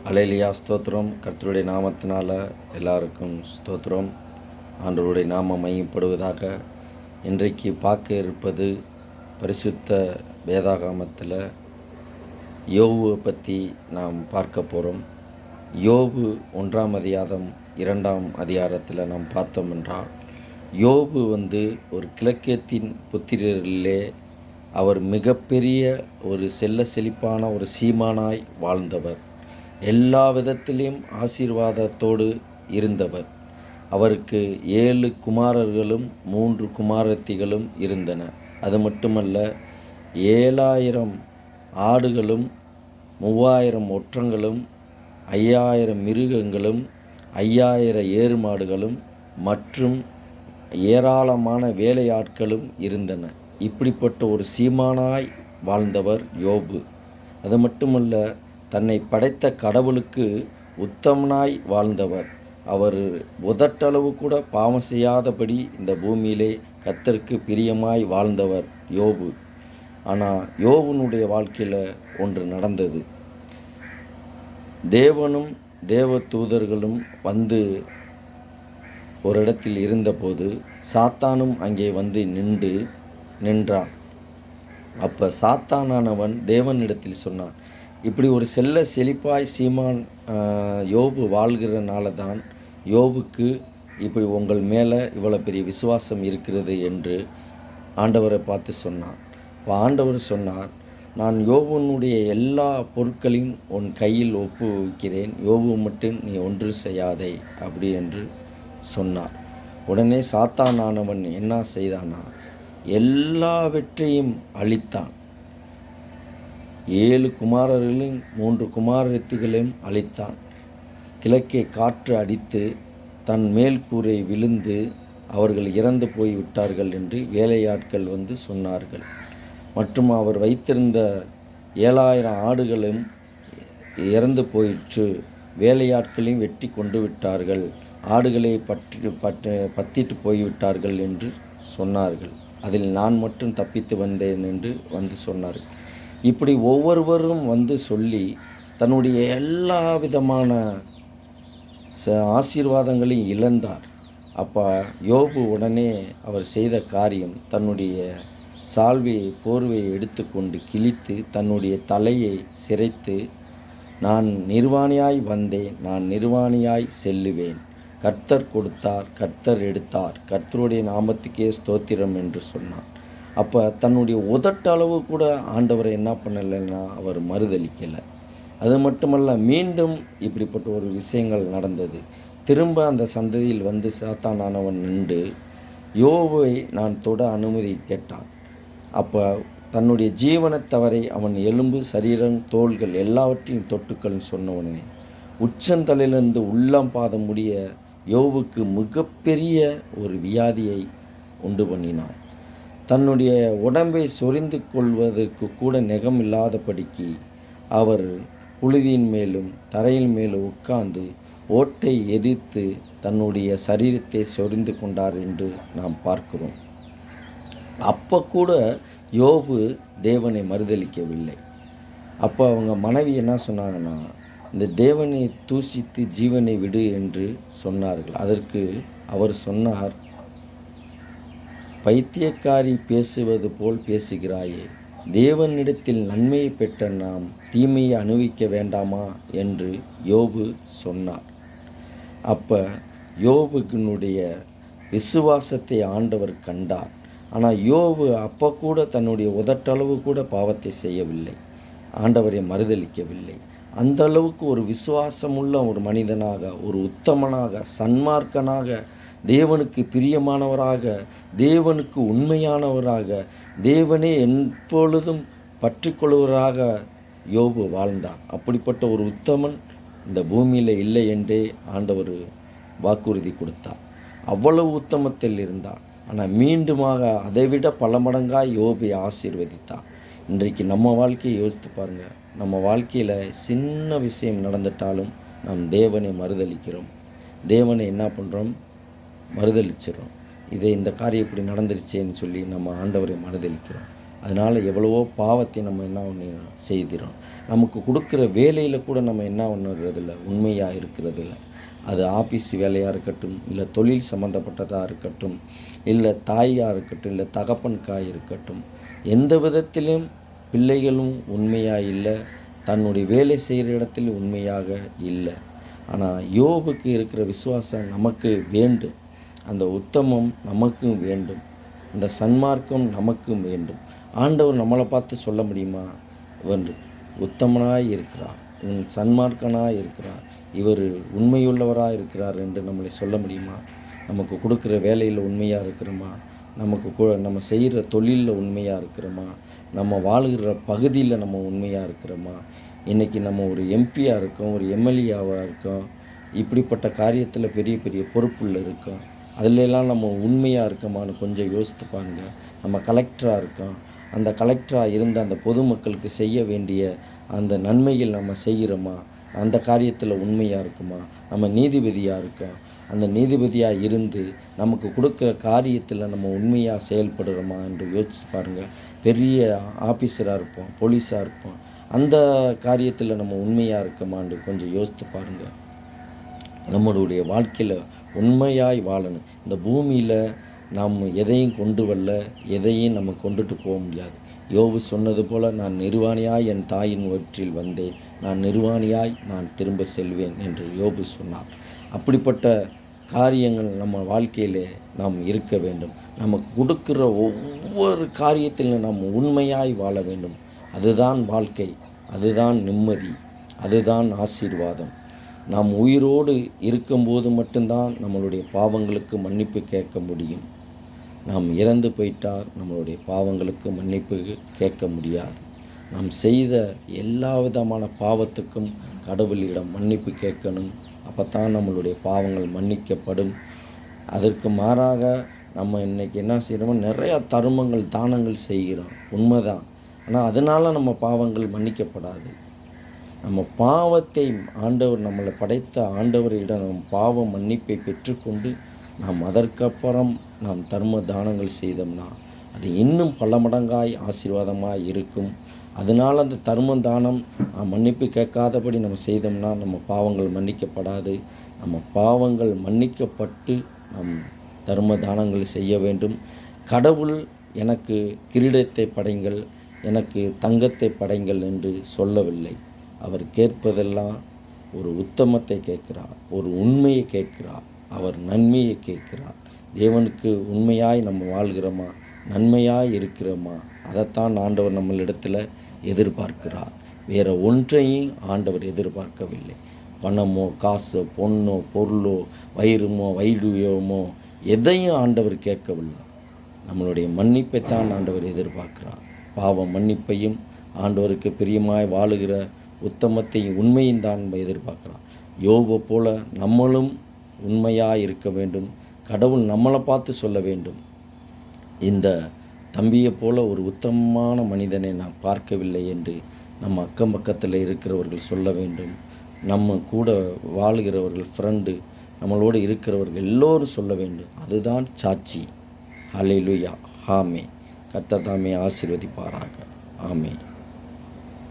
அல்லேலூயா ஸ்தோத்திரம். கர்த்தருடைய நாமத்தினால எல்லாருக்கும் ஸ்தோத்திரம். ஆண்டவருடைய நாமம் மையப்படுவதாக. இன்றைக்கு பார்க்க இருப்பது பரிசுத்த வேதாகமத்தில் யோபுவை பற்றி நாம் பார்க்க போகிறோம். யோபு 1ஆம் அதிகாரம் 2ஆம் அதிகாரத்தில் நாம் பார்த்தோம் என்றால், யோபு ஒரு கிழக்கத்தின் புத்திரரிலே அவர் மிகப்பெரிய ஒரு செல்ல செழிப்பான ஒரு சீமானாய் வாழ்ந்தவர். எல்லா விதத்திலையும் ஆசீர்வாதத்தோடு இருந்தவர். அவருக்கு 7 குமாரர்களும் 3 குமாரத்திகளும் இருந்தன. அது மட்டுமல்ல, 7000 ஆடுகளும் 3000 ஒற்றங்களும் 5000 மிருகங்களும் 5000 ஏறு மாடுகளும் மற்றும் ஏராளமான வேலையாட்களும் இருந்தன. இப்படிப்பட்ட ஒரு சீமானாய் வாழ்ந்தவர் யோபு. அது மட்டுமல்ல, தன்னை படைத்த கடவுளுக்கு உத்தமனாய் வாழ்ந்தவர். அவர் உதட்டளவு கூட பாவம் செய்யாதபடி இந்த பூமியிலே கர்த்தருக்கு பிரியமாய் வாழ்ந்தவர் யோபு. ஆனால் யோபுனுடைய வாழ்க்கையில் ஒன்று நடந்தது. தேவனும் தேவ தூதர்களும் ஒரு இடத்தில் இருந்தபோது சாத்தானும் அங்கே நின்றான். அப்போ சாத்தானானவன் தேவனிடத்தில் சொன்னான், இப்படி ஒரு செல்ல செழிப்பாய் சீமான் யோபு வாழ்கிறனால தான் யோபுக்கு இப்படி உங்கள் மேலே இவ்வளோ பெரிய விசுவாசம் இருக்கிறது என்று ஆண்டவரை பார்த்து சொன்னான். இப்போ ஆண்டவர் சொன்னார், நான் யோபுனுடைய எல்லா பொருட்களையும் உன் கையில் ஒப்புவிக்கிறேன், யோபு மட்டும் நீ ஒன்று செய்யாதே அப்படி என்று சொன்னார். உடனே சாத்தானானவன் என்ன செய்தானா, எல்லாவற்றையும் அழித்தான். 7 குமாரர்களையும் 3 குமாரத்திகளையும் அழித்தான். கிழக்கே காற்று அடித்து தன் மேல் கூரை விழுந்து அவர்கள் இறந்து போய் விட்டார்கள் என்று வேலையாட்கள் சொன்னார்கள். மற்றும் அவர் வைத்திருந்த 7000 ஆடுகளும் இறந்து போயிற்று, வேலையாட்களையும் வெட்டி கொண்டு விட்டார்கள், ஆடுகளை பத்திட்டு போய்விட்டார்கள் என்று சொன்னார்கள். அதில் நான் மட்டும் தப்பித்து வந்தேன் என்று சொன்னார்கள். இப்படி ஒவ்வொருவரும் சொல்லி தன்னுடைய எல்லா விதமான ஆசீர்வாதங்களையும் இழந்தார். அப்போ யோபு உடனே அவர் செய்த காரியம், தன்னுடைய போர்வையை எடுத்துக்கொண்டு கிழித்து தன்னுடைய தலையை சிரைத்து, நான் நிர்வாணியாய் வந்தேன், நான் நிர்வாணியாய் செல்லுவேன், கர்த்தர் கொடுத்தார், கர்த்தர் எடுத்தார், கர்த்தருடைய நாமத்துக்கே ஸ்தோத்திரம் என்று சொன்னார். அப்போ தன்னுடைய உதட்டளவு கூட ஆண்டவரை என்ன பண்ணலைன்னா அவர் மறுதளிக்கலை. அது மட்டுமல்ல, மீண்டும் இப்படிப்பட்ட ஒரு விஷயங்கள் நடந்தது. திரும்ப அந்த சந்ததியில் சாத்தானானவன் நின்று யோபுவை நான் தொட அனுமதி கேட்டான். அப்போ தன்னுடைய ஜீவனை தவறை அவன் எலும்பு, சரீரம், தோள்கள் எல்லாவற்றையும் தொட்டுக்கள் சொன்னவனே உச்சந்தலையிலிருந்து உள்ளம் பாதம் முடிய யோபுக்கு மிகப்பெரிய ஒரு வியாதியை உண்டு பண்ணினான். தன்னுடைய உடம்பை சொரிந்து கொள்வதற்கு கூட நெகம் இல்லாதபடிக்கு அவர் புழுதியின் மேலும் தரையின் மேலும் உட்கார்ந்து ஓட்டை எரித்து தன்னுடைய சரீரத்தை சொரிந்து கொண்டார் என்று நாம் பார்க்கிறோம். அப்போ கூட யோபு தேவனை மறுதளிக்கவில்லை. அப்போ அவங்க மனைவி என்ன சொன்னாங்கன்னா, இந்த தேவனை தூசித்து ஜீவனை விடு என்று சொன்னார்கள். அதற்கு அவர் சொன்னார், பைத்தியக்காரி பேசுவது போல் பேசுகிறாயே, தேவனிடத்தில் நன்மையை பெற்ற நாம் தீமையை அனுபவிக்க வேண்டாமா என்று யோபு சொன்னார். அப்போ யோபுனுடைய விசுவாசத்தை ஆண்டவர் கண்டார். ஆனால் யோபு அப்போ கூட தன்னுடைய உதட்டளவு கூட பாவத்தை செய்யவில்லை, ஆண்டவரை மறுதளிக்கவில்லை. அந்த அளவுக்கு ஒரு விசுவாசமுள்ள ஒரு மனிதனாக, ஒரு உத்தமனாக, சன்மார்க்கனாக, தேவனுக்கு பிரியமானவராக, தேவனுக்கு உண்மையானவராக, தேவனே எப்பொழுதும் பற்றிக்கொள்வராக யோபு வாழ்ந்தார். அப்படிப்பட்ட ஒரு உத்தமன் இந்த பூமியில் இல்லை என்றே ஆண்டவர் வாக்குறுதி கொடுத்தார். அவ்வளவு உத்தமத்தில் இருந்தார். ஆனால் மீண்டுமாக அதைவிட பல மடங்காய் யோபை ஆசீர்வதித்தார். இன்றைக்கு நம்ம வாழ்க்கையை யோசித்து பாருங்கள். நம்ம வாழ்க்கையில் சின்ன விஷயம் நடந்துட்டாலும் நாம் தேவனை மறுதளிக்கிறோம். தேவனை என்ன பண்ணுறோம்? மறுதளிச்சிடும். இந்த காரியம் இப்படி நடந்துருச்சேன்னு சொல்லி நம்ம ஆண்டவரை மறுதளிக்கிறோம். அதனால் எவ்வளவோ பாவத்தை நம்ம என்ன ஒன்று செய்கிறோம். நமக்கு கொடுக்குற வேலையில் கூட நம்ம என்ன பண்ணுறதில்ல, உண்மையாக இருக்கிறதில்ல. அது ஆஃபீஸ் வேலையாக இருக்கட்டும், இல்லை தொழில் சம்மந்தப்பட்டதாக இருக்கட்டும், இல்லை தாயாக இருக்கட்டும், இல்லை தகப்பனுக்காக இருக்கட்டும், எந்த விதத்திலும் பிள்ளைகளும் உண்மையாக இல்லை, தன்னுடைய வேலை செய்கிற இடத்தில் உண்மையாக இல்லை. ஆனால் யோபுக்கு இருக்கிற விசுவாசம் நமக்கு வேண்டும், அந்த உத்தமம் நமக்கும் வேண்டும், அந்த சன்மார்க்கம் நமக்கும் வேண்டும். ஆண்டவர் நம்மளை பார்த்து சொல்ல முடியுமா, வந்து உத்தமனாய் இருக்கிறார், சன்மார்க்கனாய் இருக்கிறார், இவர் உண்மையுள்ளவராக இருக்கிறார் என்று நம்மளை சொல்ல முடியுமா? நமக்கு கொடுக்குற வேலையில் உண்மையாக இருக்கிறோமா? நம்ம செய்கிற தொழிலில் உண்மையாக இருக்கிறோமா? நம்ம வாழ்கிற பகுதியில் நம்ம உண்மையாக இருக்கிறோமா? இன்றைக்கி நம்ம ஒரு எம்பியாக இருக்கோம், ஒரு எம்எல்ஏவாக இருக்கோம், இப்படிப்பட்ட காரியத்தில் பெரிய பெரிய பொறுப்பில் இருக்கோம். அதிலெல்லாம் நம்ம உண்மையாக இருக்கோமான்னு கொஞ்சம் யோசித்து பாருங்க. நம்ம கலெக்டராக இருக்கோம், அந்த கலெக்டராக இருந்து அந்த பொதுமக்களுக்கு செய்ய வேண்டிய அந்த நன்மைகள் நம்ம செய்கிறோமா? அந்த காரியத்தில் உண்மையாக இருக்குமா? நம்ம நீதிபதியாக இருக்கோம், அந்த நீதிபதியாக இருந்து நமக்கு கொடுக்குற காரியத்தில் நம்ம உண்மையாக செயல்படுறோமா என்று யோசித்து பாருங்கள். பெரிய ஆஃபீஸராக இருப்போம், போலீஸாக இருப்போம், அந்த காரியத்தில் நம்ம உண்மையாக இருக்கோமான்னு கொஞ்சம் யோசித்து பாருங்கள். நம்மளுடைய வாழ்க்கையில் உண்மையாய் வாழணும். இந்த பூமியில் நாம் எதையும் கொண்டு வரல, எதையும் நம்ம கொண்டுட்டு போக முடியாது. யோபு சொன்னது போல், நான் நிர்வாணியாய் என் தாயின் வயிற்றில் வந்தேன், நான் நிர்வாணியாய் நான் திரும்ப செல்வேன் என்று யோபு சொன்னார். அப்படிப்பட்ட காரியங்கள் நம்ம வாழ்க்கையிலே நாம் இருக்க வேண்டும். நமக்கு கொடுக்குற ஒவ்வொரு காரியத்திலும் நாம் உண்மையாய் வாழ வேண்டும். அதுதான் வாழ்க்கை, அதுதான் நிம்மதி, அதுதான் ஆசீர்வாதம். நாம் உயிரோடு இருக்கும்போது மட்டும்தான் நம்மளுடைய பாவங்களுக்கு மன்னிப்பு கேட்க முடியும். நாம் இறந்து போயிட்டால் நம்மளுடைய பாவங்களுக்கு மன்னிப்பு கேட்க முடியாது. நாம் செய்த எல்லா விதமான பாவத்துக்கும் கடவுளிடம் மன்னிப்பு கேட்கணும். அப்போ தான் நம்மளுடைய பாவங்கள் மன்னிக்கப்படும். அதற்கு மாறாக நம்ம இன்றைக்கி என்ன செய்கிறோமோ, நிறையா தருமங்கள் தானங்கள் செய்கிறோம், உண்மைதான். ஆனால் அதனால் நம்ம பாவங்கள் மன்னிக்கப்படாது. நம்ம பாவத்தை ஆண்டவர் நம்மளை படைத்த ஆண்டவரிடம் நம் பாவ மன்னிப்பை பெற்றுக்கொண்டு நாம் அதற்கப்புறம் நாம் தர்ம தானங்கள் செய்தோம்னா அது இன்னும் பல மடங்காய் ஆசீர்வாதமாக இருக்கும். அதனால் அந்த தர்ம தானம் மன்னிப்பு கேட்காதபடி நம்ம செய்தோம்னா நம்ம பாவங்கள் மன்னிக்கப்படாது. நம்ம பாவங்கள் மன்னிக்கப்பட்டு நம் தர்ம தானங்கள் செய்ய வேண்டும். கடவுள் எனக்கு கிரீடத்தை படைங்கள், எனக்கு தங்கத்தை படைங்கள் என்று சொல்லவில்லை. அவர் கேட்பதெல்லாம் ஒரு உத்தமத்தை கேட்கிறார், ஒரு உண்மையை கேட்கிறார், அவர் நன்மையை கேட்கிறார். தேவனுக்கு உண்மையாய் நம்ம வாழ்கிறோமா, நன்மையாய் இருக்கிறோமா, அதைத்தான் ஆண்டவர் நம்மளிடத்தில் எதிர்பார்க்கிறார். வேறு ஒன்றையும் ஆண்டவர் எதிர்பார்க்கவில்லை. பணமோ, காசோ, பொண்ணோ, பொருளோ, வயிறுமோ, வைடூரியமோ எதையும் ஆண்டவர் கேட்கவில்லை. நம்மளுடைய மன்னிப்பைத்தான் ஆண்டவர் எதிர்பார்க்கிறார். பாவ மன்னிப்பையும் ஆண்டவருக்கு பிரியமாய் வாழுகிற உத்தமத்தையும் உண்மையும் தான் எதிர்பார்க்கிறார். யோபை போல நம்மளும் உண்மையாக இருக்க வேண்டும். கடவுள் நம்மளை பார்த்து சொல்ல வேண்டும், இந்த தம்பியை போல ஒரு உத்தமமான மனிதனை நான் பார்க்கவில்லை என்று நம்ம அக்கம் பக்கத்தில் இருக்கிறவர்கள் சொல்ல வேண்டும். நம்ம கூட வாழுகிறவர்கள், ஃப்ரெண்டு, நம்மளோடு இருக்கிறவர்கள் எல்லோரும் சொல்ல வேண்டும். அதுதான் சாட்சி. ஹல்லேலூயா. ஆமே. கர்த்தர் தாமே ஆசீர்வதிப்பாராக. ஆமே.